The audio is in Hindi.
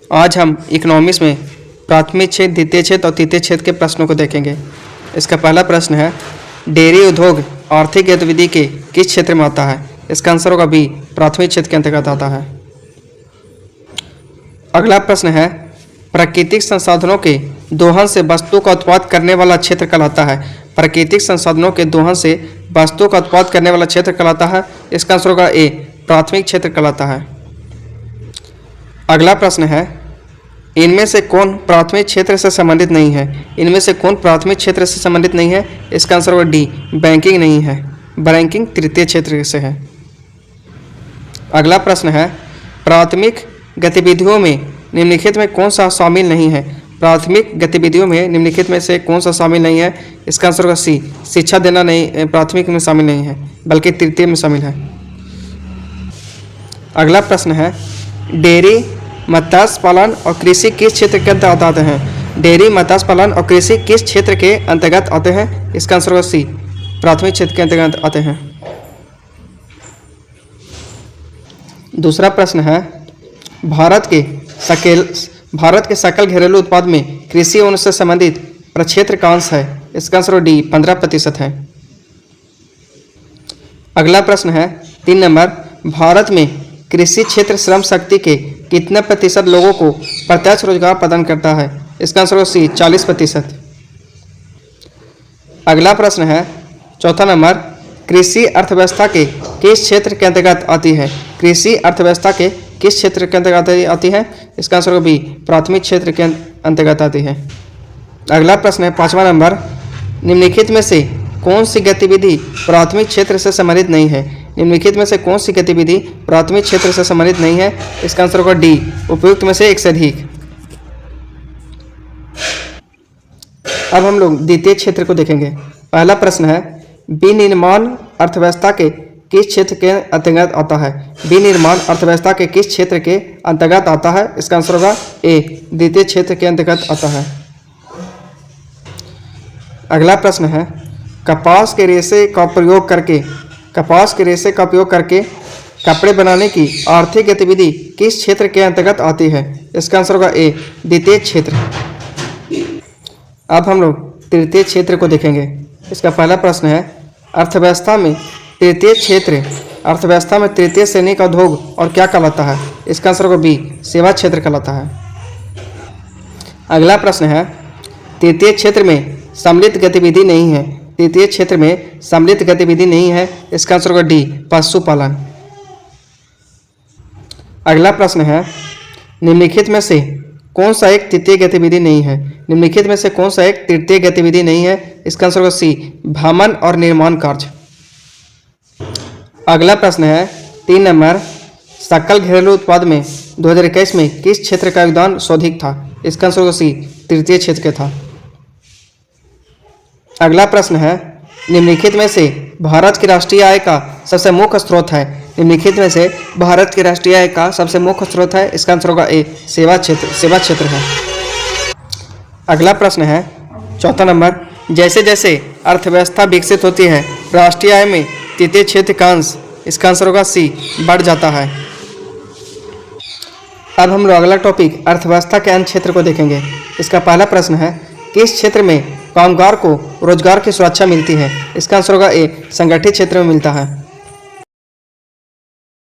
आज हम इकोनॉमिक्स में प्राथमिक क्षेत्र, द्वितीय क्षेत्र और तृतीय क्षेत्र के प्रश्नों को देखेंगे। इसका पहला प्रश्न है, डेयरी उद्योग आर्थिक गतिविधि के किस क्षेत्र में आता है? इसका आंसर होगा बी, प्राथमिक क्षेत्र के अंतर्गत आता है। अगला प्रश्न है, प्राकृतिक संसाधनों के दोहन से वस्तु का उत्पाद करने वाला क्षेत्र कहलाता है। प्राकृतिक संसाधनों के दोहन से वस्तु का उत्पाद करने वाला क्षेत्र कहलाता है। इसका आंसर होगा ए, प्राथमिक क्षेत्र कहलाता है। अगला प्रश्न है, इनमें से कौन प्राथमिक क्षेत्र से संबंधित नहीं है? इनमें से कौन प्राथमिक क्षेत्र से संबंधित नहीं है? इसका आंसर होगा डी, बैंकिंग नहीं है। बैंकिंग तृतीय क्षेत्र से है। अगला प्रश्न है, प्राथमिक गतिविधियों में निम्नलिखित में कौन सा शामिल नहीं है? प्राथमिक गतिविधियों में निम्नलिखित में से कौन सा शामिल नहीं है? इसका आंसर होगा सी, शिक्षा देना नहीं, प्राथमिक में शामिल नहीं है बल्कि तृतीय में शामिल है। अगला प्रश्न है, डेयरी, मत्स्य पालन और कृषि किस क्षेत्र के अंतर्गत आते हैं? डेयरी, मत्स्य पालन और कृषि किस क्षेत्र के अंतर्गत आते हैं? इसका आंसर होगा सी, प्राथमिक क्षेत्र के अंतर्गत आते हैं। दूसरा प्रश्न है, भारत के सकल घरेलू उत्पाद में कृषि और उससे संबंधित प्रक्षेत्र का अंश है। इसका आंसर डी, 15% है। अगला प्रश्न है 3 नंबर, भारत में कृषि क्षेत्र श्रम शक्ति के कितने प्रतिशत लोगों को प्रत्यक्ष रोजगार प्रदान करता है? इसका आंसर होगा सी, 40%। अगला प्रश्न है 4 नंबर, कृषि अर्थव्यवस्था के किस क्षेत्र के अंतर्गत आती है? कृषि अर्थव्यवस्था के किस क्षेत्र के अंतर्गत आती है? इसका आंसर होगा बी, प्राथमिक क्षेत्र के अंतर्गत आती है। अगला प्रश्न है 5वां नंबर, निम्नलिखित में से कौन सी गतिविधि प्राथमिक क्षेत्र से संबंधित नहीं है? निम्नलिखित में से कौन सी गतिविधि प्राथमिक क्षेत्र से संबंधित नहीं है? इसका आंसर होगा डी, उपयुक्त में से एक से अधिक। अब हम लोग द्वितीय क्षेत्र को देखेंगे। पहला प्रश्न है, विनिर्माण अर्थव्यवस्था के किस क्षेत्र के अंतर्गत आता है? विनिर्माण अर्थव्यवस्था के किस क्षेत्र के अंतर्गत आता है? इसका आंसर होगा ए, द्वितीय क्षेत्र के अंतर्गत आता है। अगला प्रश्न है, कपास के रेशे का उपयोग करके कपड़े बनाने की आर्थिक गतिविधि किस क्षेत्र के अंतर्गत आती है? इसका आंसर होगा ए, द्वितीय क्षेत्र। अब हम लोग तृतीय क्षेत्र को देखेंगे। इसका पहला प्रश्न है, अर्थव्यवस्था में तृतीय श्रेणी का उद्योग और क्या कहलाता है? इसका आंसर होगा बी, सेवा क्षेत्र कहलाता है। अगला प्रश्न है, तृतीय क्षेत्र में सम्मिलित गतिविधि नहीं है। तृतीय क्षेत्र में सम्मिलित गतिविधि नहीं है। इसका आंसर होगा डी, पशुपालन। अगला प्रश्न है, निम्नलिखित में से कौन सा एक तृतीय गतिविधि नहीं है? निम्नलिखित में से कौन सा एक तृतीय गतिविधि नहीं है? इसका आंसर होगा सी, भ्रमण और निर्माण कार्य। अगला प्रश्न है 3 नंबर, सकल घरेलू उत्पाद में 2021 में किस क्षेत्र का योगदान सर्वाधिक था? इसका आंसर होगा सी, तृतीय क्षेत्र का था। अगला प्रश्न है, निम्नलिखित में से भारत की राष्ट्रीय आय का सबसे मुख्य स्रोत है। निम्नलिखित में से भारत की राष्ट्रीय आय का सबसे मुख्य स्रोत है। इसका आंसर होगा ए, सेवा क्षेत्र है। अगला प्रश्न है 4 नंबर, जैसे जैसे अर्थव्यवस्था विकसित होती है राष्ट्रीय आय में तृतीय क्षेत्र का अंश, इसका आंसर होगा सी, बढ़ जाता है। अब हम लोग अगला टॉपिक अर्थव्यवस्था के अन्य क्षेत्र को देखेंगे। इसका पहला प्रश्न है, किस क्षेत्र में कामगार को रोजगार की सुरक्षा मिलती है? इसका आंसर होगा ए, संगठित क्षेत्र में मिलता है।